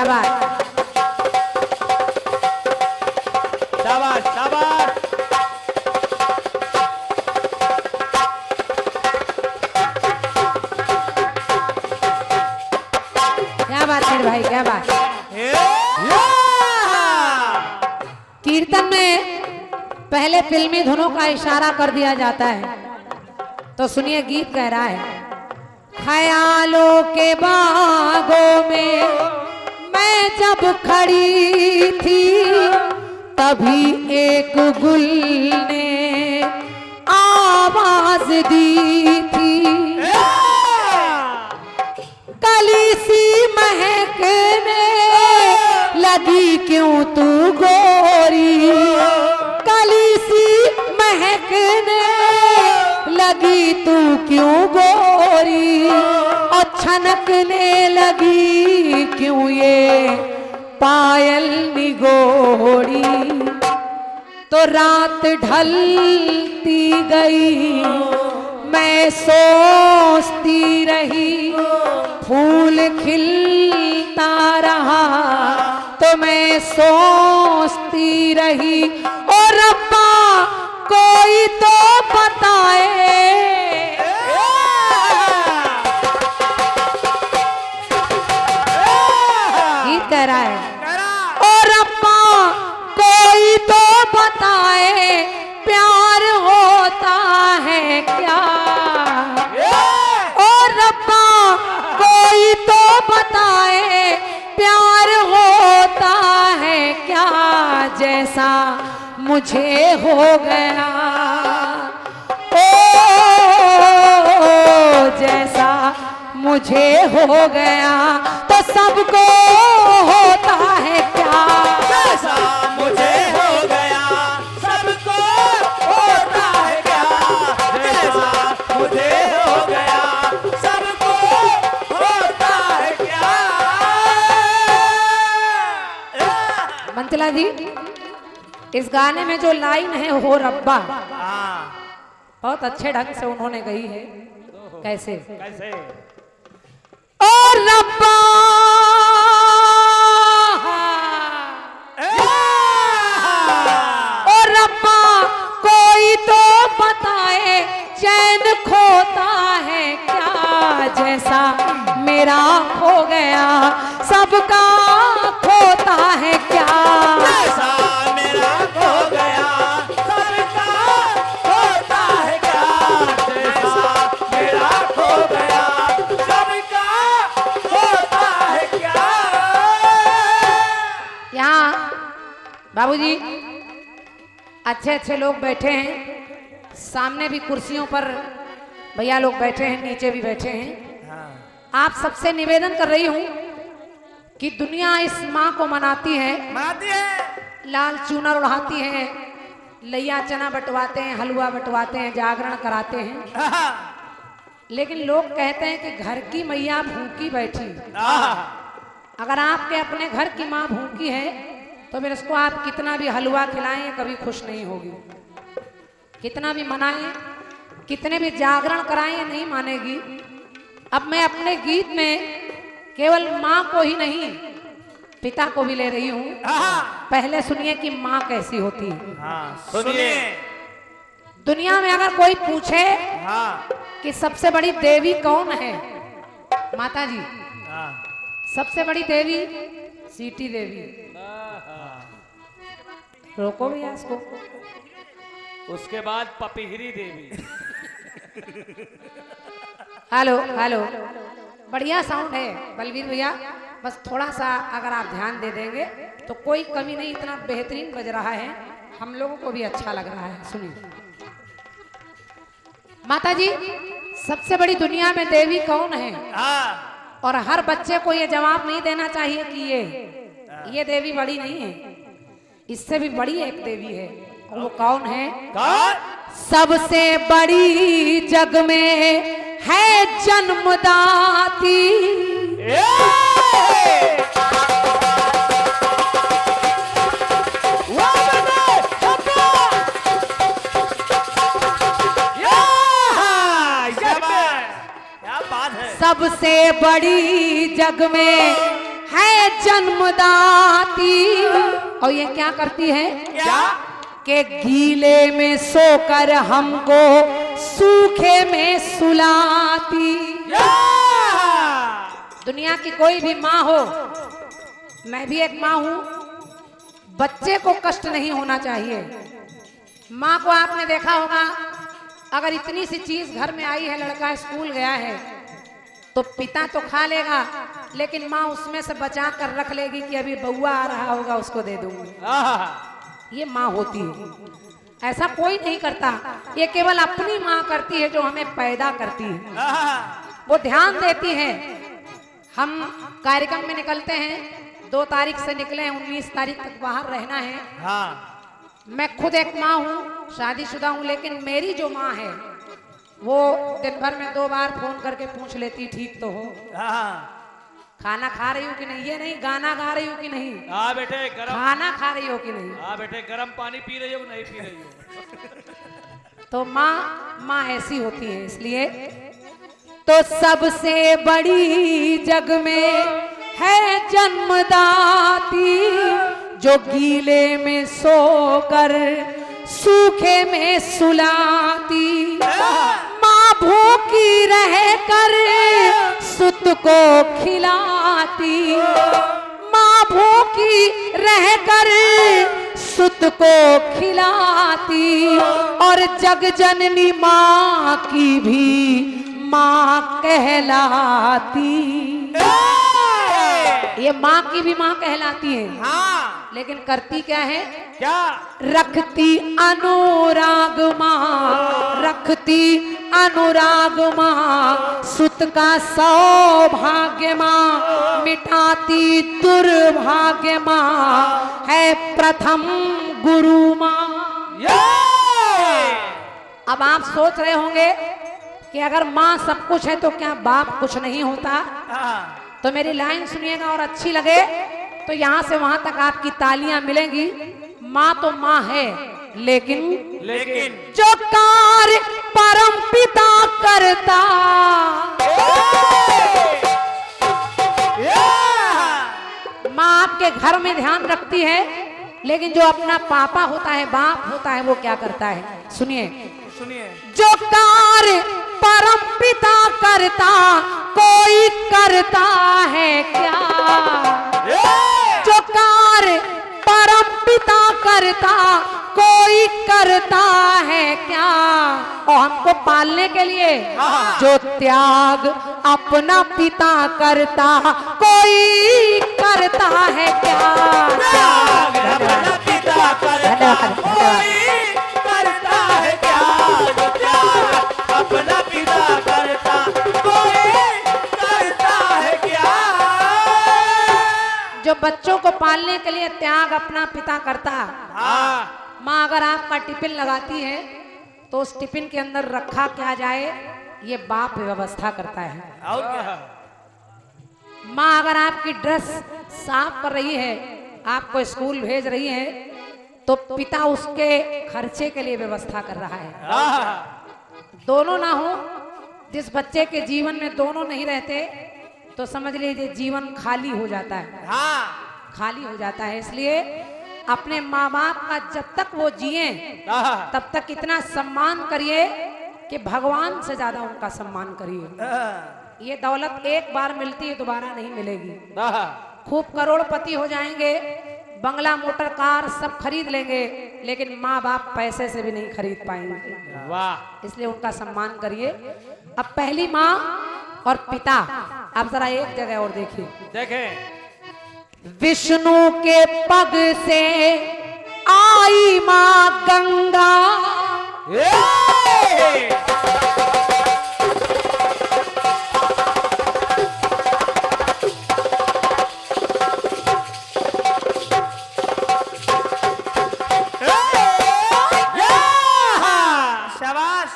क्या बात। शाबाश शाबाश। क्या बात है भाई, क्या बात। कीर्तन में पहले फिल्मी धुनों का इशारा कर दिया जाता है, तो सुनिए गीत कह रहा है। ख्यालों के बागों में मैं जब खड़ी थी, तभी एक गुल ने आवाज दी थी, कली सी महकने लगी क्यों तू गोरी, कली सी महकने लगी तू क्यों गोरी, और छनकने लगी क्यों ये पायल निगोरी। तो रात ढलती गई मैं सोचती रही, फूल खिलता रहा तो मैं सोचती रही, और रब्बा कोई तो बताए। गीत कह रहा है, और रब्बा कोई तो बताए प्यार होता है क्या, और रब्बा कोई तो बताए प्यार होता है क्या, जैसा मुझे हो गया, ओ जैसा मुझे हो गया, तो सबको होता है क्या, जैसा मुझे हो गया सबको होता है क्या, जैसा मुझे हो गया सबको होता है क्या। मंतला जी, इस गाने में जो लाइन है हो रब्बा, बहुत अच्छे ढंग से उन्होंने गई है। कैसे कैसे? ओ रब्बा ओ रब्बा कोई तो बताए चैन खोता है क्या, जैसा मेरा हो गया सबका खोता है क्या, जैसा मेरा हो गया सबका होता है क्या, जैसा मेरा हो गया सबका होता है क्या। यहाँ बाबूजी अच्छे अच्छे लोग बैठे हैं, सामने भी कुर्सियों पर भैया लोग बैठे हैं, नीचे भी बैठे हैं। आप सबसे निवेदन कर रही हूं कि दुनिया इस माँ को मनाती है, लाल चूनर उड़ाती है, लैया चना बंटवाते हैं, हलवा बंटवाते हैं, जागरण कराते हैं, लेकिन लोग कहते हैं कि घर की मैया भूखी बैठी। अगर आपके अपने घर की माँ भूखी है तो फिर उसको आप कितना भी हलवा खिलाएं कभी खुश नहीं होगी, कितना भी मनाएं, कितने भी जागरण कराएं नहीं मानेगी। अब मैं अपने गीत में केवल माँ को ही नहीं पिता को भी ले रही हूँ। पहले सुनिए कि माँ कैसी होती है। सुनिए। दुनिया में अगर कोई पूछे कि सबसे बड़ी देवी कौन है, माता जी सबसे बड़ी देवी सीटी देवी। रोको भैया इसको। उसके बाद पपिहरी देवी। हेलो हेलो, बढ़िया साउंड है बलवीर भैया, बस थोड़ा सा अगर आप ध्यान दे देंगे तो कोई कमी नहीं, इतना बेहतरीन बज रहा है, हम लोगों को भी अच्छा लग रहा है। सुनिए माता जी, सबसे बड़ी दुनिया में देवी कौन है? और हर बच्चे को ये जवाब नहीं देना चाहिए कि ये देवी बड़ी नहीं है, इससे भी बड़ी एक देवी है। और वो कौन है? सबसे बड़ी जग में है जन्मदाती, सबसे बड़ी जग में है जन्मदाती। और ये क्या करती है? क्या? के गीले में सोकर हमको सूखे में सुलाती। दुनिया की कोई भी माँ हो, मैं भी एक माँ हूं, बच्चे को कष्ट नहीं होना चाहिए। माँ को आपने देखा होगा, अगर इतनी सी चीज घर में आई है, लड़का स्कूल गया है तो पिता तो खा लेगा, लेकिन माँ उसमें से बचा कर रख लेगी कि अभी बउआ आ रहा होगा उसको दे दूंगी। ये माँ होती है, ऐसा कोई नहीं करता। ये केवल अपनी माँ करती है जो हमें पैदा करती है, वो ध्यान देती है। हम कार्यक्रम में निकलते हैं, 2 तारीख से निकले हैं, 19 तारीख तक बाहर रहना है। हाँ। मैं खुद एक माँ हूँ, शादीशुदा हूँ, लेकिन मेरी जो माँ है वो दिन भर में 2 बार फोन करके पूछ लेती ठीक तो हो, खाना खा रही हो कि नहीं, ये नहीं गाना गा रही हो कि नहीं, हाँ बेटे गरम, खाना खा रही हो कि नहीं। हाँ बेटे गरम पानी पी रही हो कि नहीं पी रही हो। तो माँ ऐसी होती है। इसलिए तो सबसे बड़ी जग में है जन्मदाती, जो गीले में सोकर सूखे में सुलाती। माँ भूखी रह कर सुत को खिलाती, माँ भूखी रह कर सुत को खिलाती, और जग जननी माँ की भी माँ कहलाती। ये माँ की भी माँ कहलाती है। हाँ। लेकिन करती क्या है? क्या? रखती अनुराग माँ, रखती अनुराग माँ, सुत का सौभाग्य माँ, मिटाती दुर्भाग्य माँ, है प्रथम गुरु माँ। अब आप सोच रहे होंगे कि अगर माँ सब कुछ है तो क्या बाप कुछ नहीं होता? तो मेरी लाइन सुनिएगा और अच्छी लगे तो यहाँ से वहां तक आपकी तालियां मिलेंगी। माँ तो माँ है, लेकिन जो कार्य परम पिता करता, माँ आपके घर में ध्यान रखती है, लेकिन जो अपना पापा होता है, बाप होता है, वो क्या करता है? सुनिए सुनिए। जो कार्य परम पिता करता, कोई करता है क्या? जो कार्य परम पिता करता, कोई करता है क्या? और हमको पालने के लिए जो त्याग अपना पिता करता, कोई करता है क्या? त्याग अपना पिता करता, कोई करता है क्या? जो त्याग अपना पिता करता, कोई करता है क्या? जो बच्चों को पालने के लिए त्याग अपना पिता करता। हाँ। माँ अगर आपका टिफिन लगाती है तो उस टिफिन के अंदर रखा क्या जाए, ये बाप व्यवस्था करता है। और क्या? माँ अगर आपकी ड्रेस साफ कर रही है, आपको स्कूल भेज रही है, तो पिता उसके खर्चे के लिए व्यवस्था कर रहा है। दोनों ना हो, जिस बच्चे के जीवन में दोनों नहीं रहते तो समझ लीजिए जीवन खाली हो जाता है। हाँ। खाली हो जाता है। इसलिए अपने माँ बाप का जब तक वो जिए तब तक इतना सम्मान करिए कि भगवान से ज्यादा उनका सम्मान करिए। ये दौलत एक बार मिलती है, दोबारा नहीं मिलेगी। खूब करोड़पति हो जाएंगे, बंगला मोटर कार सब खरीद लेंगे, लेकिन माँ बाप पैसे से भी नहीं खरीद पाएंगे। वाह। इसलिए उनका सम्मान करिए। अब पहली माँ और पिता, आप जरा एक जगह और देखिए। देखें। विष्णु के पग से आई माँ गंगा,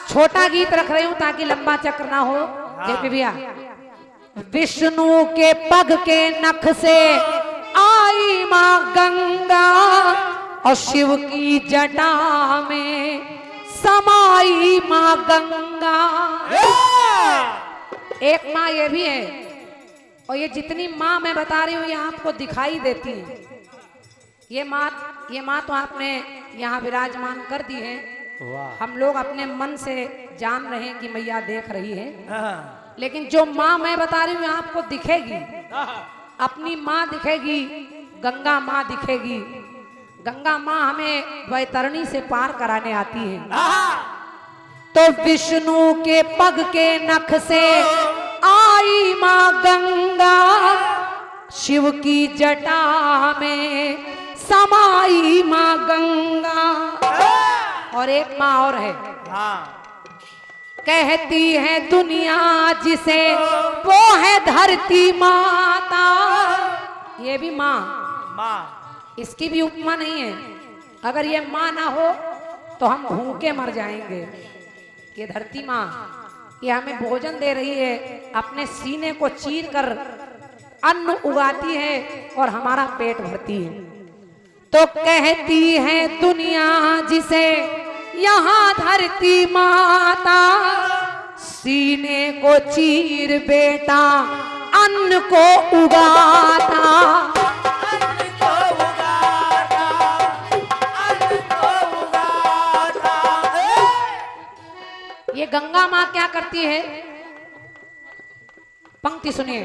छोटा गीत रख रही हूं ताकि लंबा चक्र ना हो। जेपी भैया, विष्णु के पग के नख से आई माँ गंगा, और शिव की जटा में समाई माँ गंगा। एक माँ ये भी है और ये जितनी माँ मैं बता रही हूँ ये आपको दिखाई देती है। ये माँ तो आपने यहाँ विराजमान कर दी है। वाह। हम लोग अपने मन से जान रहे हैं कि मैया देख रही है, हाँ। लेकिन जो माँ मैं बता रही हूँ आपको दिखेगी। अपनी माँ दिखेगी, गंगा माँ दिखेगी। गंगा माँ हमें वैतरणी से पार कराने आती है। तो विष्णु के पग के नख से आई माँ गंगा, शिव की जटा में समाई माँ गंगा। और एक माँ और है, हाँ। कहती है दुनिया जिसे वो है धरती माता। ये भी माँ, माँ, इसकी भी उपमा नहीं है। अगर ये माँ ना हो तो हम भूखे मर जाएंगे। ये धरती माँ, ये हमें भोजन दे रही है, अपने सीने को चीर कर अन्न उगाती है और हमारा पेट भरती है। तो कहती है दुनिया जिसे यहाँ धरती माता, सीने को चीर बेटा अन्न को उगाता। ये गंगा माँ क्या करती है? पंक्ति सुनिए।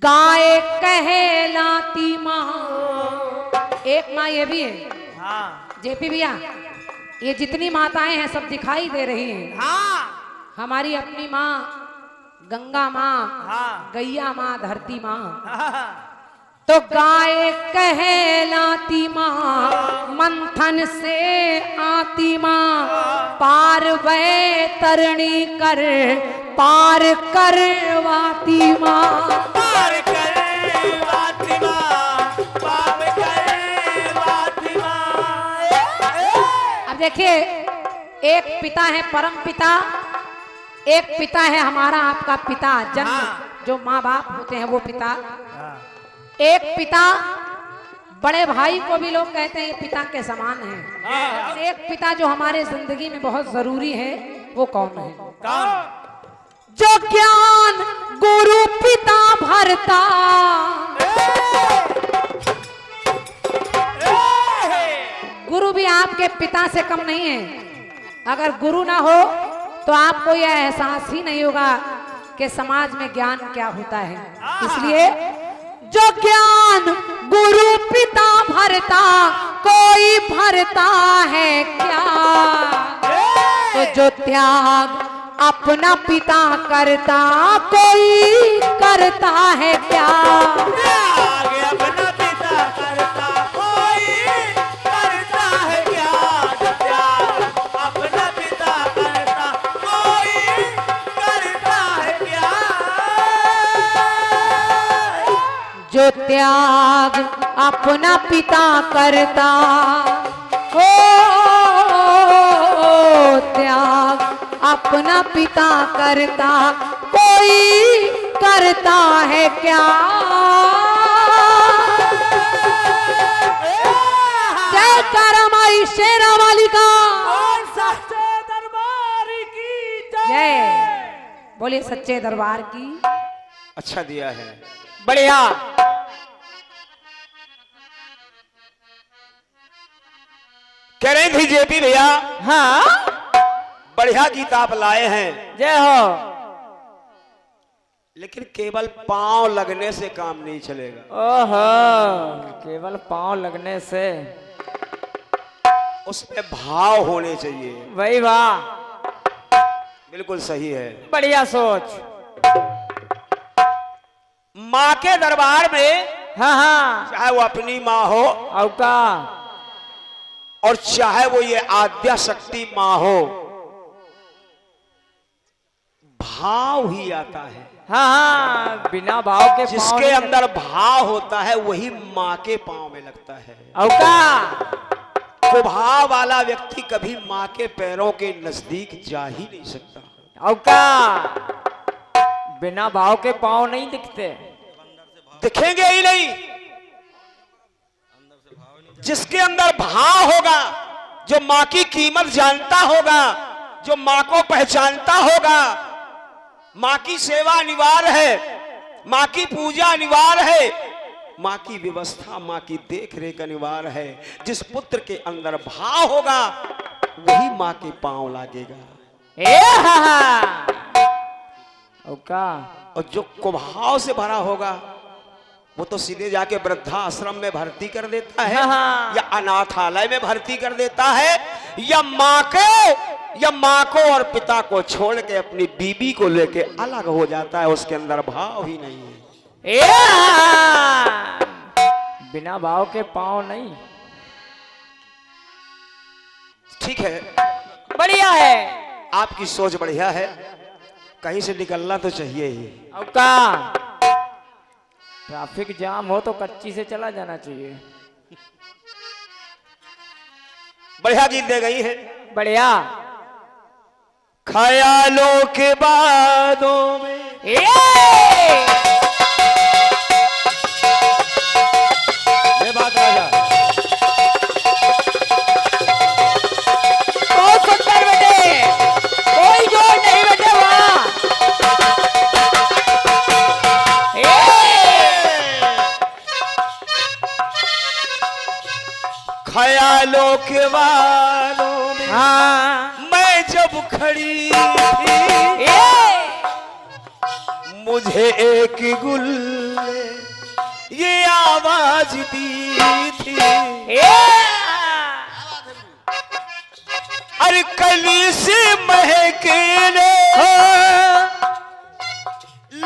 गाय कहलाती माँ, एक माँ ये भी है। हाँ। जेपी भैया, ये जितनी माताएं हैं सब दिखाई दे रही हैं। हाँ। हमारी अपनी माँ गंगा माँ, हाँ। गैया माँ, धरती माँ। हाँ। तो गाय कहलाती माँ, मंथन से आती माँ, पार वैतरणी कर पार करवाती माँ। पार करवाती माँ, पार करवाती माँ। अब देखिए, एक पिता है परम पिता, एक पिता है हमारा आपका पिता जन्म। हाँ। जो माँ बाप होते हैं वो पिता। हाँ। एक पिता, बड़े भाई को भी लोग कहते हैं ये पिता के समान है। हाँ। लेकिन एक पिता जो हमारे जिंदगी में बहुत जरूरी है वो कौन है? कौन? जो ज्ञान गुरु पिता भरता। गुरु भी आपके पिता से कम नहीं है। अगर गुरु ना हो तो आपको यह एहसास ही नहीं होगा कि समाज में ज्ञान क्या होता है। इसलिए जो ज्ञान गुरु पिता भरता, कोई भरता है क्या? तो जो त्याग अपना पिता करता, कोई करता है क्या? त्याग अपना पिता करता, कोई करता है क्या? त्याग अपना पिता करता, कोई करता है क्या? जो त्याग अपना पिता करता, ओ त्याग अपना पिता करता, कोई करता है क्या? जय करमाई शेरा वाली का कौन सच्चे दरबार की जय। बोलिए सच्चे दरबार की। अच्छा दिया है। बढ़िया। कह रहे थे जेपी भैया, हाँ। बढ़िया गीत आप लाए हैं, जय हो। लेकिन केवल पांव लगने से काम नहीं चलेगा। ओहो, केवल पांव लगने से, उसमें भाव होने चाहिए। वही वाह, बिल्कुल सही है। बढ़िया सोच। माँ के दरबार में हाँ हाँ, चाहे वो अपनी माँ हो औका, और चाहे वो ये आद्या शक्ति माँ हो, भाव ही आता है। हाँ हाँ, बिना भाव के पाँव जिसके नहीं अंदर भाव होता है वही माँ के पांव में लगता है। औका, कुभाव वाला व्यक्ति कभी माँ के पैरों के नजदीक जा ही नहीं सकता। औका, बिना भाव के पाँव नहीं दिखते। दिखेंगे ही नहीं। जिसके अंदर भाव होगा, जो माँ की कीमत जानता होगा, जो माँ को पहचानता होगा, माँ की सेवा अनिवार्य है, माँ की पूजा अनिवार्य है, माँ की व्यवस्था, माँ की देख रेख अनिवार्य है। जिस पुत्र के अंदर भाव होगा वही माँ के पांव लागेगा। और जो कुभाव से भरा होगा वो तो सीधे जाके वृद्धाश्रम में भर्ती कर देता है, या अनाथालय में भर्ती कर देता है, या माँ को और पिता को छोड़ के अपनी बीबी को लेके अलग हो जाता है। उसके अंदर भाव ही नहीं है। बिना भाव के पाँव नहीं। ठीक है, बढ़िया है, आपकी सोच बढ़िया है, कहीं से निकलना तो चाहिए ही। अब का ट्रैफिक जाम हो तो कच्ची से चला जाना चाहिए। बढ़िया गीत दे गई है। बढ़िया। ख्यालों के बादों में ये बात राजा बहुत सुंदर बेटे, कोई जोर नहीं बेटे वहाँ। ख्यालों के बादों में मैं जब खड़ी थी, मुझे एक गुल ने ये आवाज दी थी, अरे कली से महकने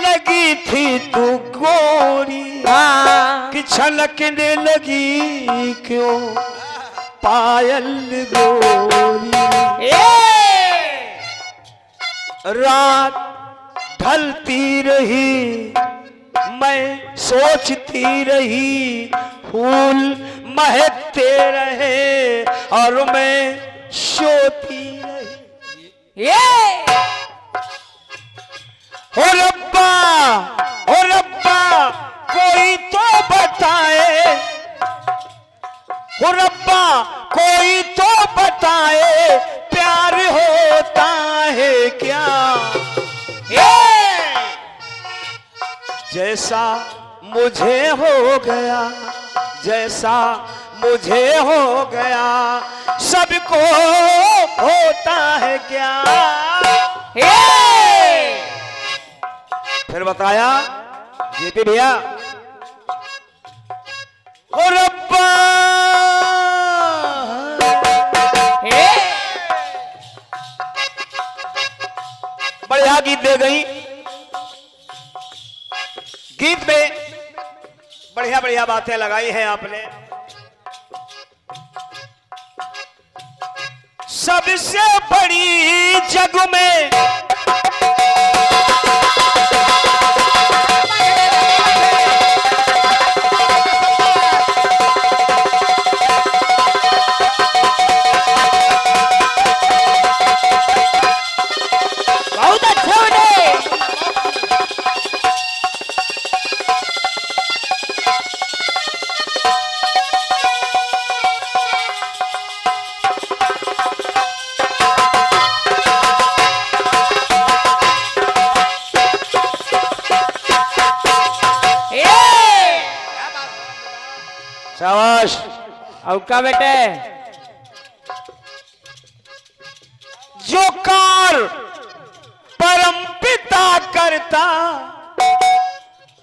लगी थी तू गोरी, कि छलकने लगी क्यों पायल गोरी। रात ढलती रही, मैं सोचती रही, फूल महकते रहे और मैं सोती रही। हो रब्बा कोई तो बताए, हो रब्बा कोई तो बताए, प्यार होता है क्या? जैसा मुझे हो गया, जैसा मुझे हो गया, सबको होता है क्या? फिर बताया जेपी भैया, ओ रब्बा बढ़िया गीत दे गई। गीत में बढ़िया बढ़िया बातें लगाई हैं आपने। सबसे बड़ी जग में बहुत अच्छा बने। शाबाश। औका बेटे, जो कार परम पिता करता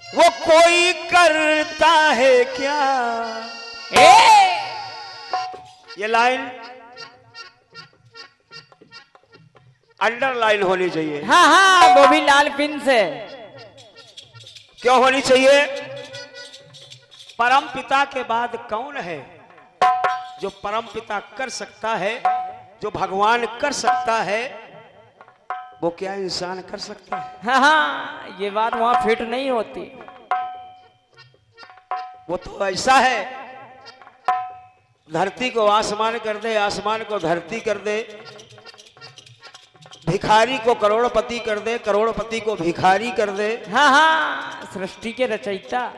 वो कोई करता है क्या? ये लाइन अंडरलाइन होनी चाहिए। हाँ हाँ, वो भी लाल पिन से। क्यों होनी चाहिए? परम पिता के बाद कौन है जो परम पिता कर सकता है, जो भगवान कर सकता है, वो क्या इंसान कर सकता है? हाँ हाँ, ये बात वहां फिट नहीं होती। वो तो ऐसा है, धरती को आसमान कर दे, आसमान को धरती कर दे, भिखारी को करोड़पति कर दे, करोड़पति को भिखारी कर दे। हाँ हाँ, सृष्टि के रचयिता,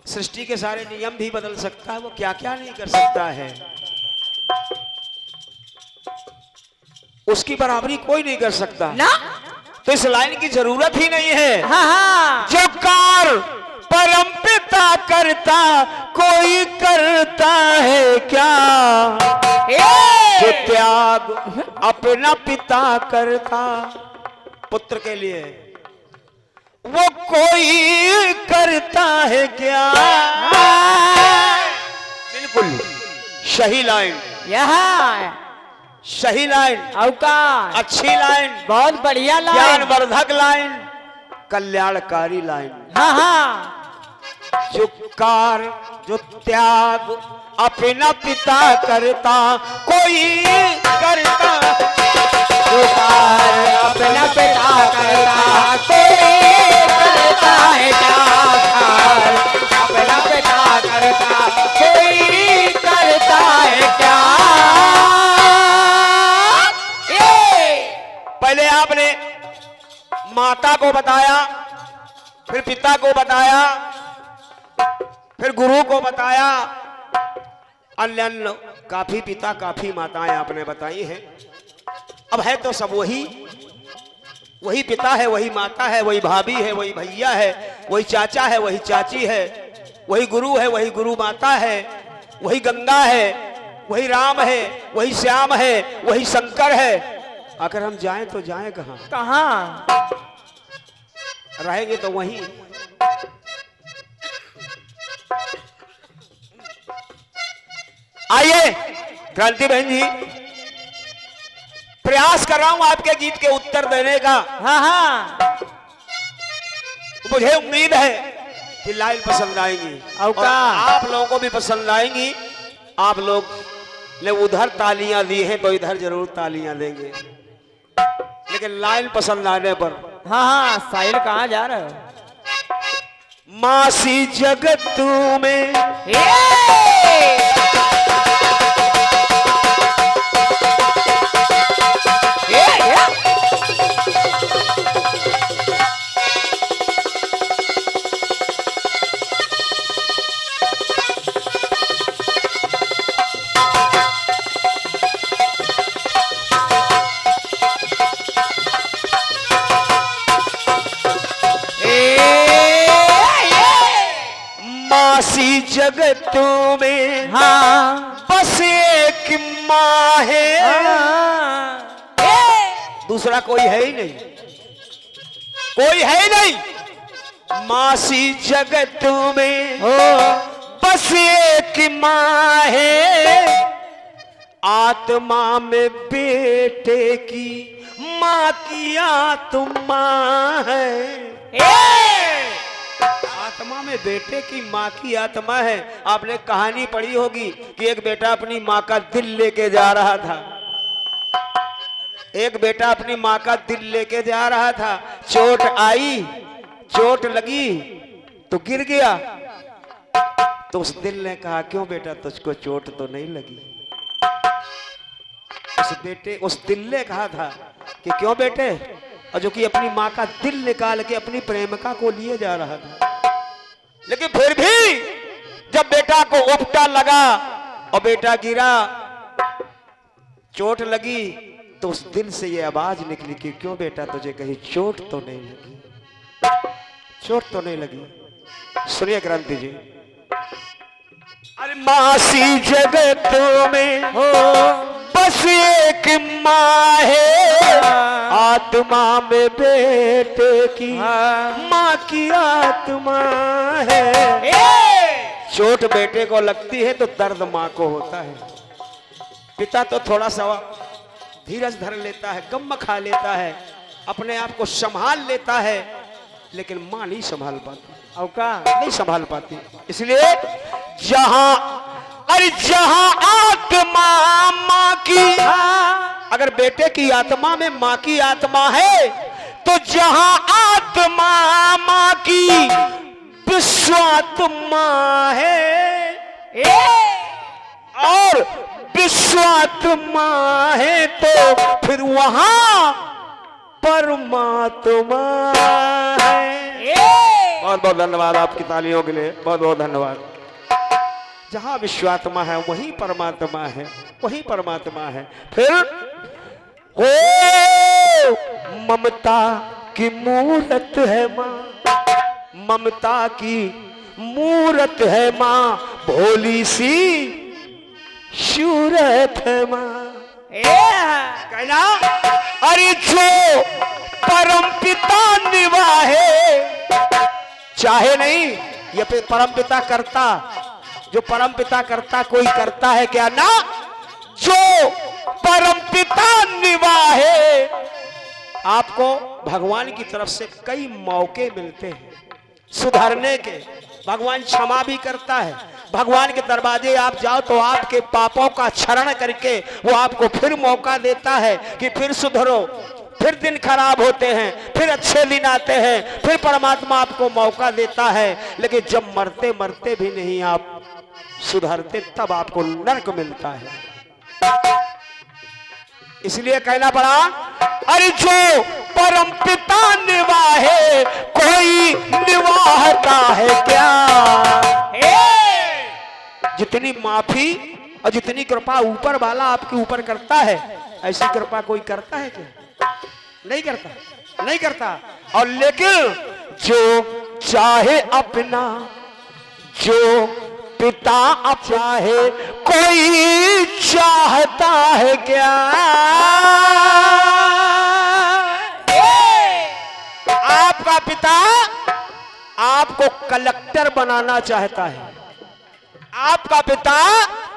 सृष्टि के सारे नियम भी बदल सकता है। वो क्या क्या नहीं कर सकता है, उसकी बराबरी कोई नहीं कर सकता। ना तो इस लाइन की जरूरत ही नहीं है। हाँ हाँ जो कार परम पिता करता कोई करता है क्या, जो त्याग अपना पिता करता पुत्र के लिए वो कोई करता है क्या। बिल्कुल सही लाइन, यहाँ सही लाइन, अवकाश, अच्छी लाइन, बहुत बढ़िया लाइन, ज्ञानवर्धक लाइन, कल्याणकारी लाइन। हाँ हाँ जो कार जो त्याग अपना पिता करता कोई करता, जो कार अपना पिता करता कोई करता है क्या, अपना पिता करता कोई करता है क्या। पहले आपने माता को बताया, फिर पिता को बताया, फिर गुरु को बताया, अन्य काफी पिता काफी माताएं आपने बताई हैं। अब है तो सब वही पिता है, वही माता है, वही भाभी है, वही भैया है, वही चाचा है, वही चाची है, वही गुरु है, वही गुरु माता है, वही गंगा है, वही राम है, वही श्याम है, वही शंकर है। अगर हम जाएं तो जाएं कहां? कहाँ रहेंगे तो वहीं। आइए क्रांति बहन जी, प्रयास कर रहा हूं आपके गीत के उत्तर देने का। हाँ हाँ मुझे उम्मीद है कि लाइन पसंद आएंगी और आप लोगों को भी पसंद आएंगी। आप लोग ने उधर तालियां दी हैं तो इधर जरूर तालियां देंगे, लेकिन लाइन पसंद आने पर। हाँ हाँ साहिल कहाँ जा रहे हो? मासी जगत में मासी जगत में हाँ बस एक माँ है, दूसरा कोई है ही नहीं, कोई है ही नहीं। मासी जगत में बस एक माँ है, आत्मा में बेटे की माँ की आत्मा है। आत्मा में बेटे की माँ की आत्मा है। आपने कहानी पढ़ी होगी कि एक बेटा अपनी माँ का दिल लेके जा रहा था, एक बेटा अपनी माँ का दिल लेके जा रहा था, चोट आई, चोट लगी तो गिर गया, तो उस दिल ने कहा क्यों बेटा तुझको चोट तो नहीं लगी। उस दिल ने कहा था कि क्यों बेटे, और जो कि अपनी माँ का दिल निकाल के अपनी प्रेमिका को लिए जा रहा था। लेकिन फिर भी जब बेटा को उपटा लगा और बेटा गिरा, चोट लगी, तो उस दिल से ये आवाज निकली कि क्यों बेटा तुझे कहीं चोट तो नहीं लगी, चोट तो नहीं लगी। सुनिए क्रांति जी। अरे मासी जगत में हो बस एक माँ है, आत्मा में बेटे की माँ की आत्मा है। चोट बेटे को लगती है तो दर्द माँ को होता है। पिता तो थोड़ा सा धीरज धर लेता है, गम खा लेता है, अपने आप को संभाल लेता है, लेकिन माँ नहीं संभाल पाती, नहीं संभाल पाती। इसलिए जहां आत्मा माँ की, अगर बेटे की आत्मा में माँ की आत्मा है, तो जहां आत्मा माँ की विश्वात्मा है, और विश्वात्मा है तो फिर वहां परमात्मा है। बहुत बहुत धन्यवाद आपकी तालियों के लिए, बहुत बहुत धन्यवाद। जहां विश्वात्मा है वहीं परमात्मा है, वहीं परमात्मा है। फिर हो ममता की मूरत है माँ, ममता की मूरत है माँ, भोली सी सूरत है माँ। कहना अरे जो परम पिता निवाहे, चाहे नहीं, ये परम पिता करता, जो परम पिता करता कोई करता है क्या ना, जो परम पिता निवाहे। आपको भगवान की तरफ से कई मौके मिलते हैं सुधरने के, भगवान क्षमा भी करता है। भगवान के दरवाजे आप जाओ तो आपके पापों का क्षरण करके वो आपको फिर मौका देता है कि फिर सुधरो, फिर दिन खराब होते हैं, फिर अच्छे दिन आते हैं, फिर परमात्मा आपको मौका देता है। लेकिन जब मरते मरते भी नहीं आप सुधरते तब आपको नरक मिलता है। इसलिए कहना पड़ा अरे जो परम पिता निवाहे, कोई निवाहता है क्या। जितनी माफी और जितनी कृपा ऊपर वाला आपके ऊपर करता है, ऐसी कृपा कोई करता है क्या? नहीं करता, नहीं करता। और लेकिन जो चाहे अपना, जो पिता अब चाहे, कोई चाहता है क्या। आपका पिता आपको कलेक्टर बनाना चाहता है, आपका पिता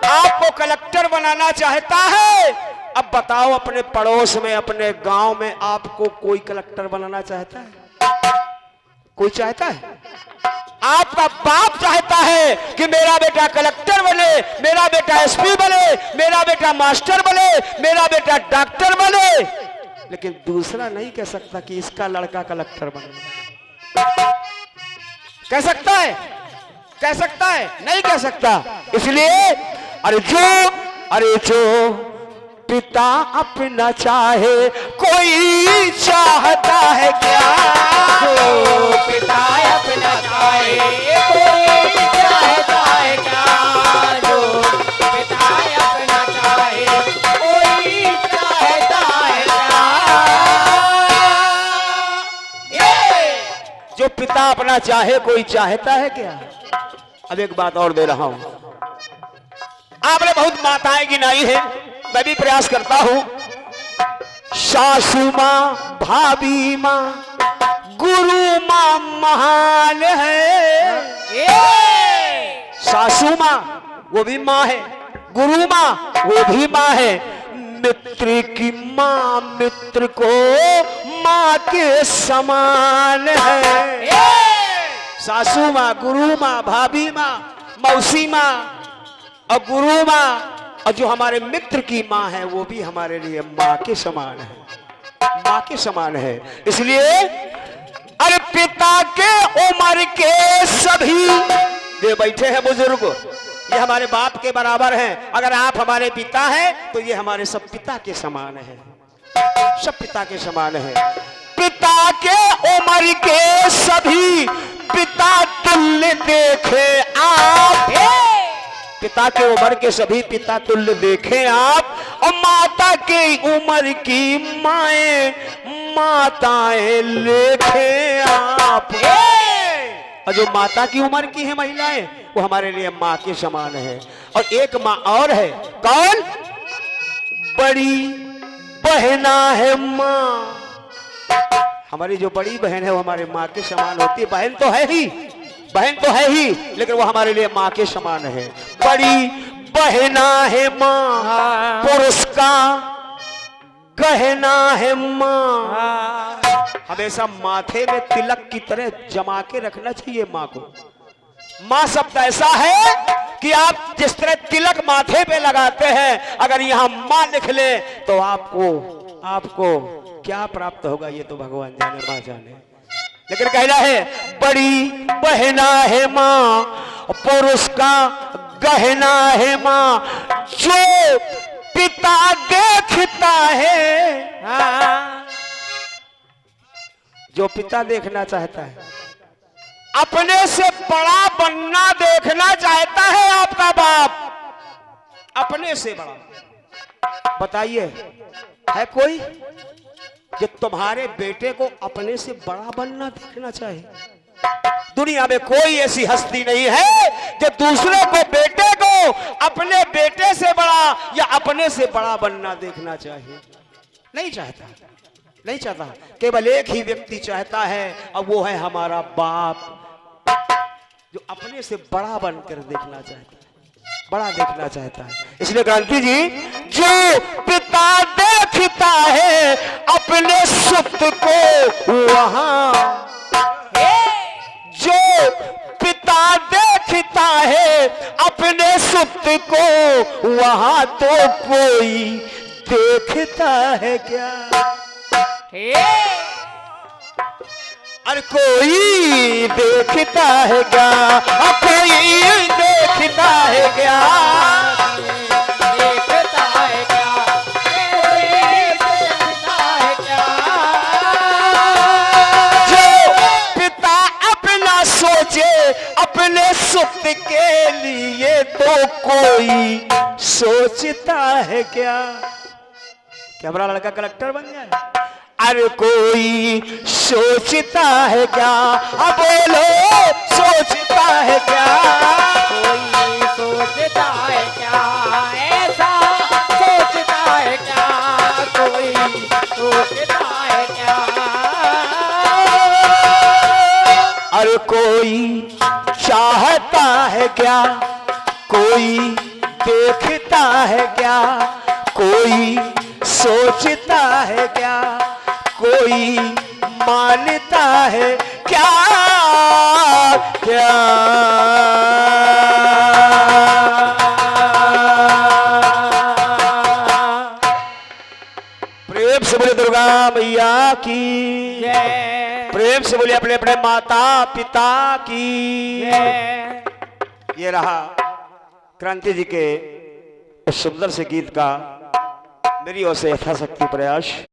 आपको कलेक्टर बनाना चाहता है। अब बताओ अपने पड़ोस में, अपने गांव में आपको कोई कलेक्टर बनाना चाहता है? कोई चाहता है? आपका बाप चाहता है कि मेरा बेटा कलेक्टर बने, मेरा बेटा एसपी बने, मेरा बेटा मास्टर बने, मेरा बेटा डॉक्टर बने। लेकिन दूसरा नहीं कह सकता कि इसका लड़का कलेक्टर बने। कह सकता है? कह सकता है? नहीं कह सकता। इसलिए अरे जो पिता अपना चाहे, कोई चाहता है क्या। जो पिता अपना चाहे, कोई चाहता है क्या। जो पिता अपना चाहे, कोई चाहता है क्या। जो पिता अपना चाहे कोई चाहता है क्या। अब एक बात और दे रहा हूं, आपने बहुत माताएं गिनाई है, मैं भी प्रयास करता हूं। सासू मां, भाभी मां, गुरु मां महान है। सासू मां वो भी मां है, गुरु मां वो भी मां है, मित्र की मां मित्र को मां के समान है। सासू मां, गुरु मां, भाभी मां, मौसी मां और गुरु मां, और जो हमारे मित्र की मां है वो भी हमारे लिए मां के समान है, मां के समान है। इसलिए अरे पिता के उम्र के सभी जो बैठे हैं बुजुर्ग, ये हमारे बाप के बराबर हैं। अगर आप हमारे पिता हैं तो ये हमारे सब पिता के समान है, सब पिता के समान है। पिता के उम्र के सभी पिता तुल्य देखे आप, पिता के उम्र के सभी पिता तुल्य देखें आप, और माता के उम्र की माएं माताएं लेखें आप। और जो माता की उम्र की है महिलाएं, वो हमारे लिए माँ के समान है। और एक माँ और है, कौन? बड़ी बहना है माँ। हमारी जो बड़ी बहन है वो हमारे माँ के समान होती है। बहन तो है ही, बहन तो है ही, लेकिन वो हमारे लिए माँ के समान है। बड़ी बहना है माँ, पुरुष का गहना है माँ। हमेशा माथे में तिलक की तरह जमा के रखना चाहिए माँ को। माँ शब्द ऐसा है कि आप जिस तरह तिलक माथे पे लगाते हैं, अगर यहाँ माँ लिख ले तो आपको क्या प्राप्त होगा ये तो भगवान जाने, माँ जाने। लेकिन कहना है बड़ी बहना है माँ, पुरुष का गहना है माँ, जो पिता देखता है, जो पिता देखना चाहता है, अपने से बड़ा बनना देखना चाहता है आपका बाप, अपने से बड़ा। बताइए है कोई? कि तुम्हारे बेटे को अपने से बड़ा बनना देखना चाहिए। दुनिया में कोई ऐसी हस्ती नहीं है जो दूसरे को, बेटे को अपने बेटे से बड़ा या अपने से बड़ा बनना देखना चाहिए। नहीं चाहता, नहीं चाहता। केवल एक ही व्यक्ति चाहता है, और वो है हमारा बाप, जो अपने से बड़ा बनकर देखना चाहता है, बड़ा देखना चाहता है। इसलिए क्रांति जी, जो पिता देखता है अपने सुत को वहां, जो पिता देखता है अपने सुत को वहां, तो कोई देखता है क्या? अरे कोई देखता है क्या? कोई देखता है क्या? देखता है क्या? देखता है क्या? जो पिता अपना सोचे अपने सुख के लिए, तो कोई सोचता है क्या? क्या बड़ा लड़का कलेक्टर बन जाए? अरे कोई सोचता है क्या? अब बोलो, सोचता है क्या? कोई सोचता है क्या? ऐसा सोचता है क्या? कोई सोचता है क्या? अरे कोई चाहता है क्या? कोई देखता है क्या? कोई सोचता है क्या? कोई मानता है क्या? क्या? प्रेम से बोले दुर्गा मैया की जय। प्रेम से बोले अपने अपने माता पिता की। जय। ये रहा क्रांति जी के उस सुंदर से गीत का मेरी ओर से यथाशक्ति प्रयास।